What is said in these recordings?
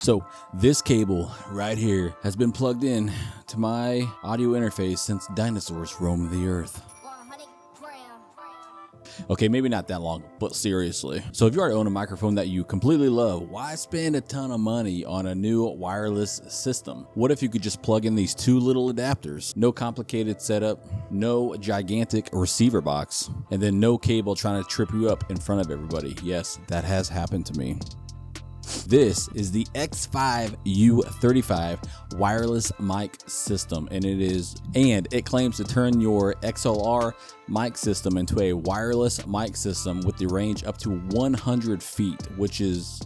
So this cable right here has been plugged in to my audio interface since dinosaurs roamed the earth. Okay, maybe not that long, but seriously. So if you already own a microphone that you completely love, why spend a ton of money on a new wireless system? What if you could just plug in these two little adapters? No complicated setup, no gigantic receiver box, and then no cable trying to trip you up in front of everybody. Yes, that has happened to me. This is the Xvive U35 wireless mic system, and it claims to turn your XLR mic system into a wireless mic system with the range up to 100 feet, which is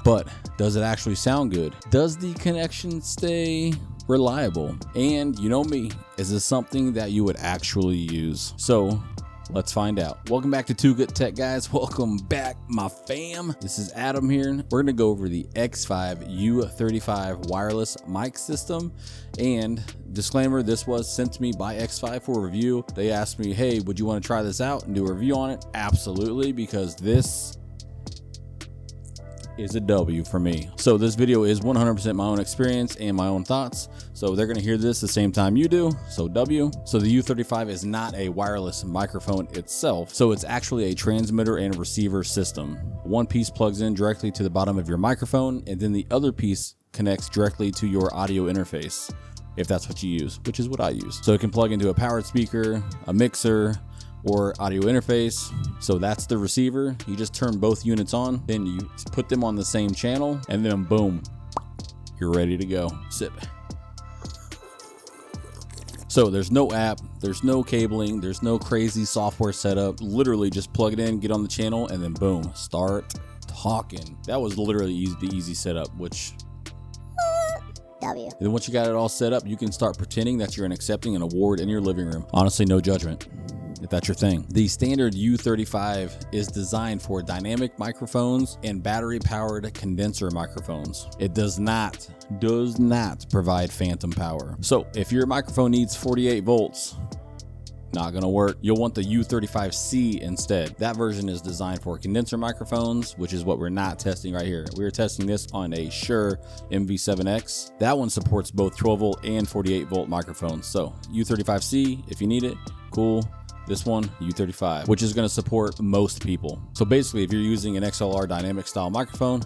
but does it actually sound good? Does the connection stay reliable? And you know me, is this something that you would actually use? So let's find out. Welcome back to Too Good Tech, guys. Welcome back, my fam. This is Adam here. We're gonna go over the Xvive U35 wireless mic system. And disclaimer, this was sent to me by Xvive for review. They asked me, hey, would you want to try this out and do a review on it? Absolutely, because this is a W for me. So this video is 100% my own experience and my own thoughts. So they're gonna hear this the same time you do. So W. So the U35 is not a wireless microphone itself. So it's actually a transmitter and receiver system. One piece plugs in directly to the bottom of your microphone, and then the other piece connects directly to your audio interface, if that's what you use, which is what I use. So it can plug into a powered speaker, a mixer, or audio interface. So that's the receiver. You just turn both units on, then you put them on the same channel, and then boom, you're ready to go. Sip. So there's no app, there's no cabling, there's no crazy software setup. Literally just plug it in, get on the channel, and then boom, start talking. That was literally the easy setup, which W. And then once you got it all set up, you can start pretending that you're accepting an award in your living room. Honestly, no judgment, if that's your thing. The standard U35 is designed for dynamic microphones and battery-powered condenser microphones. It does not provide phantom power. So if your microphone needs 48 volts, not gonna work. You'll want the U35C instead. That version is designed for condenser microphones, which is what we're not testing right here. We're testing this on a Shure MV7X. That one supports both 12 volt and 48 volt microphones. So U35C, if you need it, cool. This one, U35, which is gonna support most people. So basically, if you're using an XLR dynamic style microphone,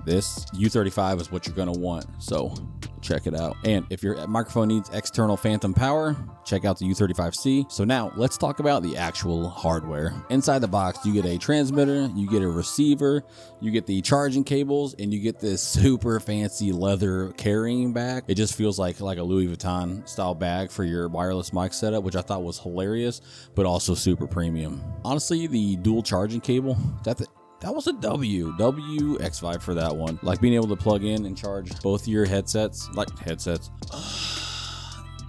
this U35 is what you're gonna want. So check it out. And if your microphone needs external phantom power, check out the U35C. So now let's talk about the actual hardware. Inside the box, you get a transmitter, you get a receiver, you get the charging cables, and you get this super fancy leather carrying bag. It just feels like a Louis Vuitton style bag for your wireless mic setup, which I thought was hilarious, but also super premium. Honestly, the dual charging cable, that was a W Xvive for that one. Like being able to plug in and charge both your headsets,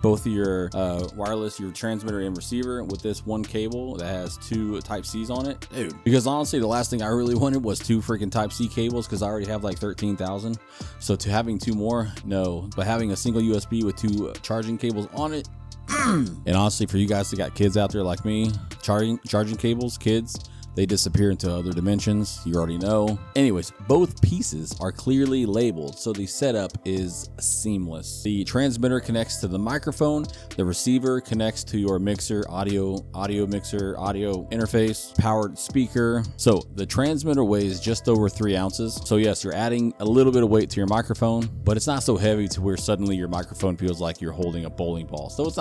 both of your wireless, your transmitter and receiver with this one cable that has two Type-Cs on it. Dude, because honestly, the last thing I really wanted was two freaking Type-C cables because I already have like 13,000. So to having two more, no. But having a single USB with two charging cables on it, and honestly, for you guys that got kids out there like me, charging cables, kids, they disappear into other dimensions. You already know. Anyways, both pieces are clearly labeled, so the setup is seamless. The transmitter connects to the microphone. The receiver connects to your mixer, audio mixer, audio interface, powered speaker. So the transmitter weighs just over 3 ounces. So yes, you're adding a little bit of weight to your microphone, but it's not so heavy to where suddenly your microphone feels like you're holding a bowling ball. So it's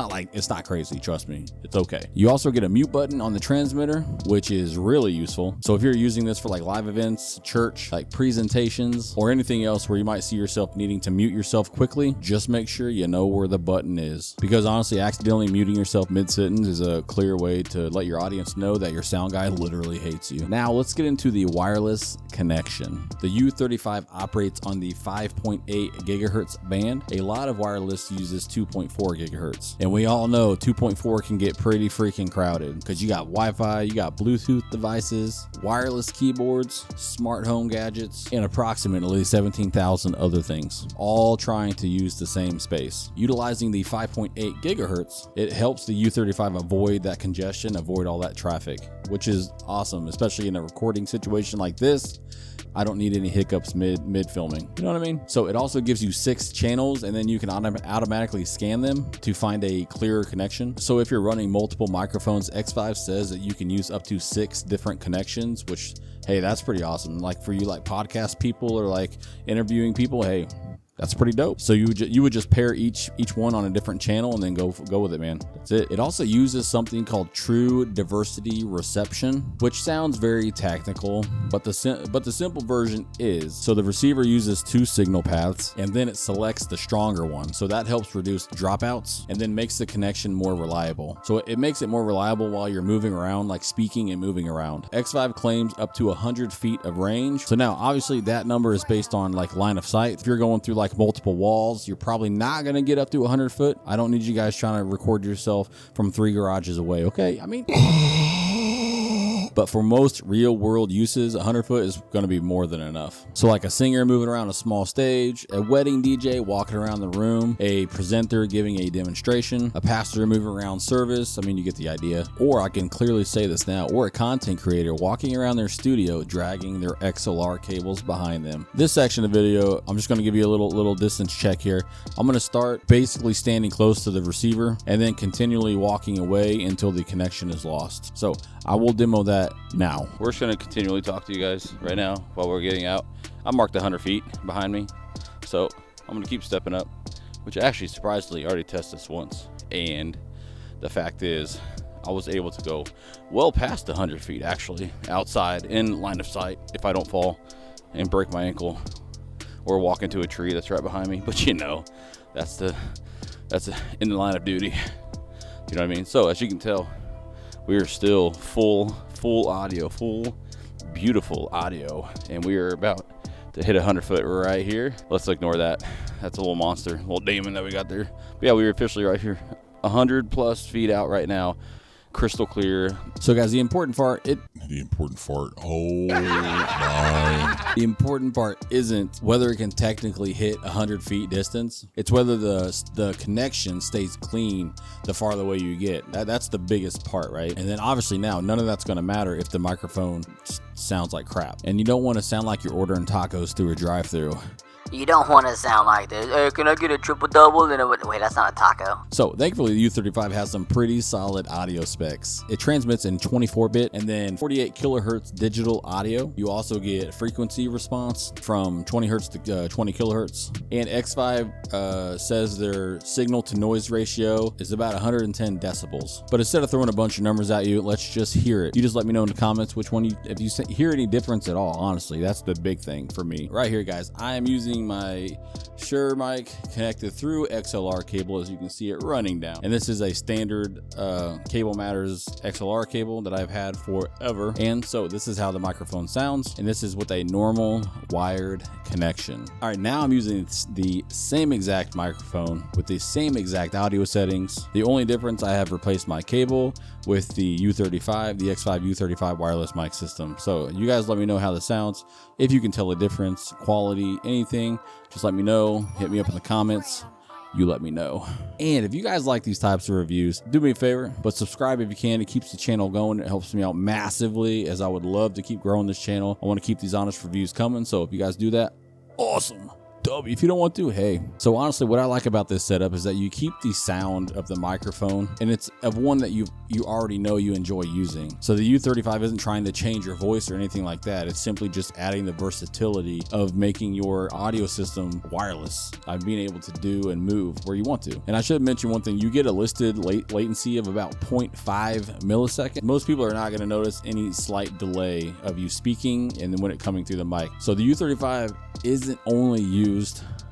not crazy. Trust me, it's okay. You also get a mute button on the transmitter, which is really useful. So if you're using this for like live events, church, like presentations, or anything else where you might see yourself needing to mute yourself quickly, just make sure you know where the button is. Because honestly, accidentally muting yourself mid-sentence is a clear way to let your audience know that your sound guy literally hates you. Now let's get into the wireless connection. The U35 operates on the 5.8 gigahertz band. A lot of wireless uses 2.4 gigahertz. And we all know 2.4 can get pretty freaking crowded because you got Wi-Fi, you got Bluetooth devices, wireless keyboards, smart home gadgets, and approximately 17,000 other things, all trying to use the same space. Utilizing the 5.8 gigahertz, it helps the U35 avoid that congestion, avoid all that traffic. which is awesome, especially in a recording situation like this. I don't need any hiccups mid filming. You know what I mean? So it also gives you 6 channels, and then you can automatically scan them to find a clearer connection. So if you're running multiple microphones, Xvive says that you can use up to 6 different connections, which, hey, that's pretty awesome. Like for you like podcast people or like interviewing people, hey, that's pretty dope. So you would just pair each one on a different channel and then go with it, man. That's it. It also uses something called true diversity reception, which sounds very technical, but the simple version is, so the receiver uses 2 signal paths and then it selects the stronger one. So that helps reduce dropouts and then makes the connection more reliable. So it makes it more reliable while you're moving around, like speaking and moving around. Xvive claims up to 100 feet of range. So now obviously that number is based on like line of sight. If you're going through like multiple walls, you're probably not going to get up to 100 foot. I don't need you guys trying to record yourself from 3 garages away, okay? I mean, but for most real world uses, 100 foot is going to be more than enough. So like a singer moving around a small stage, a wedding DJ walking around the room, a presenter giving a demonstration, a pastor moving around service, I mean, you get the idea. Or I can clearly say this now, or a content creator walking around their studio dragging their XLR cables behind them. This section of the video, I'm just going to give you a little distance check here. I'm going to start basically standing close to the receiver and then continually walking away until the connection is lost. So I will demo that now. We're just going to continually talk to you guys right now while we're getting out. I marked 100 feet behind me, so I'm going to keep stepping up, which actually surprisingly already tested this once. And the fact is, I was able to go well past 100 feet actually outside in line of sight if I don't fall and break my ankle or walk into a tree that's right behind me. But you know, that's in the line of duty. You know what I mean? So as you can tell, we are still full audio, beautiful audio, and we are about to hit 100 foot right here. Let's ignore that. That's a little monster, little demon that we got there. But yeah, we are officially right here, 100 plus feet out right now, crystal clear. So guys, the important part isn't whether it can technically hit 100 feet distance. It's whether the connection stays clean the farther away you get. That's the biggest part, right? And then obviously now none of that's going to matter if the microphone sounds like crap. And you don't want to sound like you're ordering tacos through a drive-thru. You don't want to sound like this. Hey, can I get a triple double? Wait, that's not a taco. So thankfully the U35 has some pretty solid audio specs. It transmits in 24-bit and then 48 kilohertz digital audio. You also get frequency response from 20 hertz to 20 kilohertz. And Xvive says their signal to noise ratio is about 110 decibels. But instead of throwing a bunch of numbers at you, let's just hear it. You just let me know in the comments which one if you hear any difference at all. Honestly, that's the big thing for me. Right here, guys, I am using my Shure mic connected through XLR cable, as you can see it running down. And this is a standard Cable Matters XLR cable that I've had forever. And so this is how the microphone sounds. And this is with a normal wired connection. All right, now I'm using the same exact microphone with the same exact audio settings. The only difference, I have replaced my cable with the U35, the Xvive U35 wireless mic system. So you guys let me know how this sounds. If you can tell a difference, quality, anything, just let me know. Hit me up in the comments. You let me know. And if you guys like these types of reviews, do me a favor, but subscribe if you can. It keeps the channel going. It helps me out massively, as I would love to keep growing this channel. I want to keep these honest reviews coming. So if you guys do that, awesome. W. If you don't want to, hey. So honestly, what I like about this setup is that you keep the sound of the microphone, and it's of one that you already know you enjoy using. So the U35 isn't trying to change your voice or anything like that. It's simply just adding the versatility of making your audio system wireless, being able to do and move where you want to. And I should mention one thing: you get a listed latency of about 0.5 milliseconds. Most people are not going to notice any slight delay of you speaking and then when it coming through the mic. So the U35 isn't only used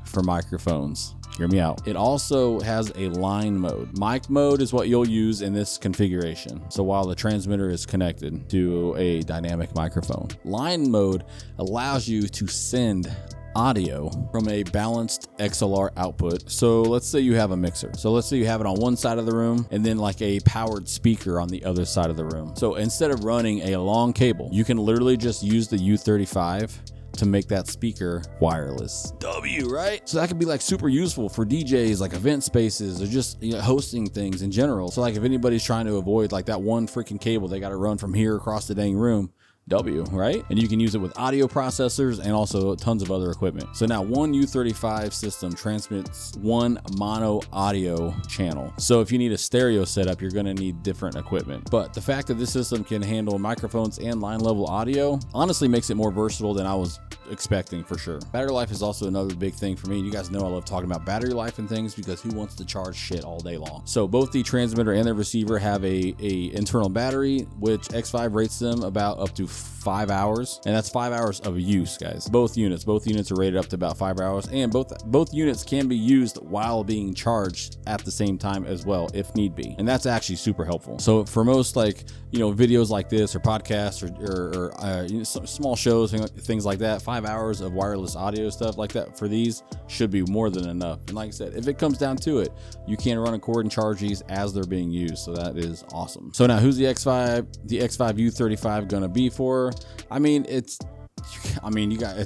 for microphones. Hear me out. It also has a line mode. Mic mode is what you'll use in this configuration. So while the transmitter is connected to a dynamic microphone, line mode allows you to send audio from a balanced XLR output. So let's say you have a mixer. So let's say you have it on one side of the room and then like a powered speaker on the other side of the room. So instead of running a long cable, you can literally just use the U35 to make that speaker wireless. W, right? So that could be like super useful for DJs, like event spaces, or just, you know, hosting things in general. So like if anybody's trying to avoid like that one freaking cable they got to run from here across the dang room, W, right? And you can use it with audio processors and also tons of other equipment. So now one U35 system transmits one mono audio channel. So if you need a stereo setup, you're going to need different equipment. But the fact that this system can handle microphones and line level audio honestly makes it more versatile than I was expecting, for sure. Battery life is also another big thing for me. You guys know I love talking about battery life and things because who wants to charge shit all day long? So both the transmitter and the receiver have a internal battery, which Xvive rates them about up to 5 hours, and that's 5 hours of use, guys. Both units are rated up to about 5 hours, and both units can be used while being charged at the same time as well if need be, and that's actually super helpful. So for most, like, you know, videos like this or podcasts or you know, small shows, things like that, 5 hours of wireless audio stuff like that for these should be more than enough. And like I said, if it comes down to it, you can run a cord and charge these as they're being used, so that is awesome. So now, who's the Xvive U35 gonna be for? I mean, it's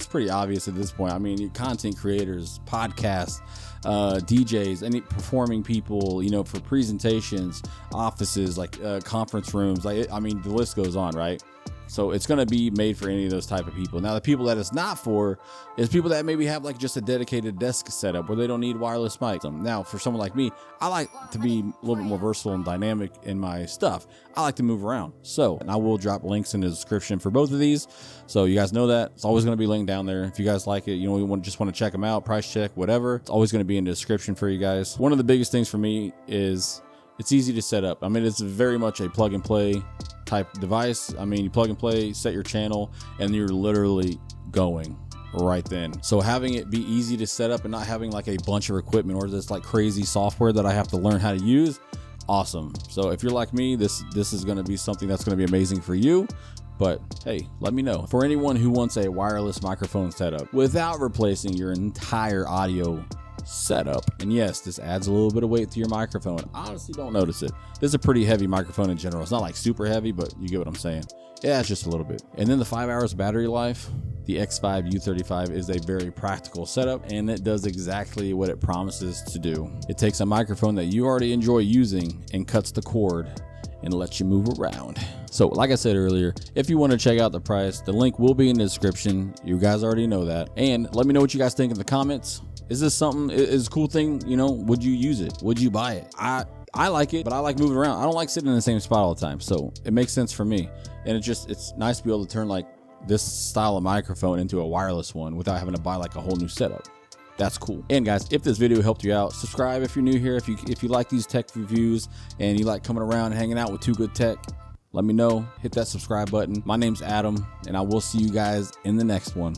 pretty obvious at this point. I mean, content creators, podcasts, DJs, any performing people, you know, for presentations, offices, like conference rooms, like, I mean, the list goes on, right? So it's going to be made for any of those type of people. Now, the people that it's not for is people that maybe have like just a dedicated desk setup where they don't need wireless mics. Now, for someone like me, I like to be a little bit more versatile and dynamic in my stuff. I like to move around. So, and I will drop links in the description for both of these. So you guys know that. It's always going to be linked down there. If you guys like it, you know, you just want to check them out, price check, whatever. It's always going to be in the description for you guys. One of the biggest things for me is it's easy to set up. I mean, it's very much a plug and play type device. I mean, you plug and play, set your channel, and you're literally going right then. So having it be easy to set up and not having like a bunch of equipment or this like crazy software that I have to learn how to use, awesome. So if you're like me, this is going to be something that's going to be amazing for you. But hey, let me know. For anyone who wants a wireless microphone setup without replacing your entire audio setup, and yes, this adds a little bit of weight to your microphone. Honestly, don't notice it. This is a pretty heavy microphone in general. It's not like super heavy, but you get what I'm saying. Yeah, it's just a little bit. And then the 5 hours battery life, the Xvive U35 is a very practical setup, and it does exactly what it promises to do. It takes a microphone that you already enjoy using and cuts the cord and lets you move around. So like I said earlier, if you want to check out the price, the link will be in the description. You guys already know that. And let me know what you guys think in the comments. Is this something, is a cool thing? You know, would you use it? Would you buy it? I like it, but I like moving around. I don't like sitting in the same spot all the time. So it makes sense for me. And it's nice to be able to turn like this style of microphone into a wireless one without having to buy like a whole new setup. That's cool. And guys, if this video helped you out, subscribe if you're new here. If you like these tech reviews and you like coming around and hanging out with Too Good Tech, let me know. Hit that subscribe button. My name's Adam, and I will see you guys in the next one.